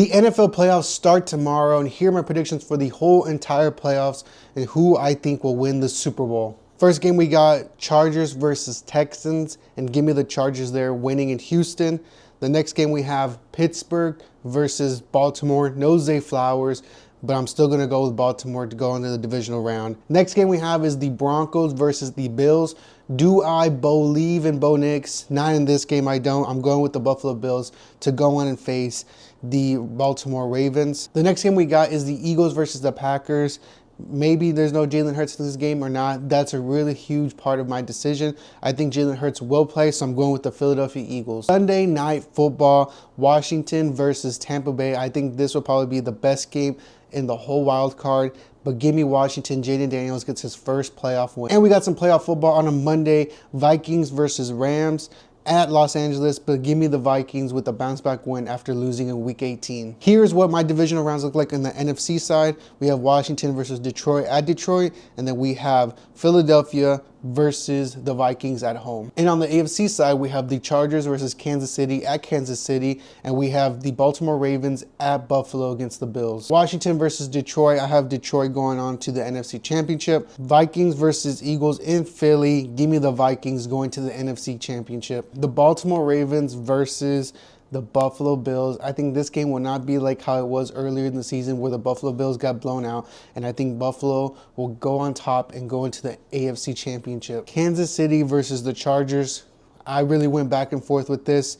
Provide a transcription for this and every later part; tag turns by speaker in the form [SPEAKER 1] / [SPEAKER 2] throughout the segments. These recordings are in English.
[SPEAKER 1] The NFL playoffs start tomorrow, and here are my predictions for the whole entire playoffs and who I think will win the Super Bowl. First game we got Chargers versus Texans, and give me the Chargers there winning in Houston. The next game we have Pittsburgh versus Baltimore. No Zay Flowers, but I'm still going to go with Baltimore to go into the divisional round. Next game we have is the Broncos versus the Bills. Do I believe in Bo Nix? Not in this game, I don't. I'm going with the Buffalo Bills to go on and face the Baltimore Ravens. The next game we got is the Eagles versus the Packers. Maybe there's no Jalen Hurts in this game or not. That's a really huge part of my decision. I think Jalen Hurts will play, so I'm going with the Philadelphia Eagles. Sunday Night Football, Washington versus Tampa Bay. I think this will probably be the best game in the whole wild card. But give me Washington. Jaden Daniels gets his first playoff win. And we got some playoff football on a Monday. Vikings versus Rams at Los Angeles, but give me the Vikings with a bounce back win after losing in week 18. Here's what my divisional rounds look like on the NFC side. We have Washington versus Detroit at Detroit, and then we have Philadelphia versus the Vikings at home. And on the AFC side, we have the Chargers versus Kansas City at Kansas City, and we have the Baltimore Ravens at Buffalo against the Bills. Washington versus Detroit, I have Detroit going on to the NFC Championship. Vikings versus Eagles in Philly, give me the Vikings going to the NFC Championship. The Baltimore Ravens versus the Buffalo Bills. I think this game will not be like how it was earlier in the season where the Buffalo Bills got blown out, and I think Buffalo will go on top and go into the AFC Championship. Kansas City versus the Chargers. I really went back and forth with this,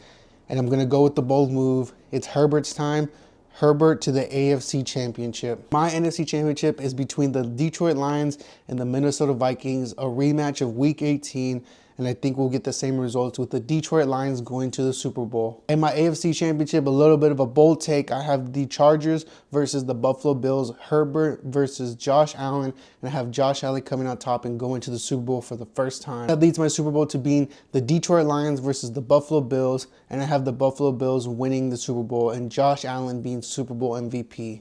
[SPEAKER 1] and I'm going to go with the bold move. It's Herbert's time. Herbert to the AFC Championship. My NFC Championship is between the Detroit Lions and the Minnesota Vikings, a rematch of Week 18, and I think we'll get the same results with the Detroit Lions going to the Super Bowl. And my AFC Championship, a little bit of a bold take. I have the Chargers versus the Buffalo Bills, Herbert versus Josh Allen, and I have Josh Allen coming out top and going to the Super Bowl for the first time. That leads my Super Bowl to being the Detroit Lions versus the Buffalo Bills, and I have the Buffalo Bills winning the Super Bowl and Josh Allen being Super Bowl MVP.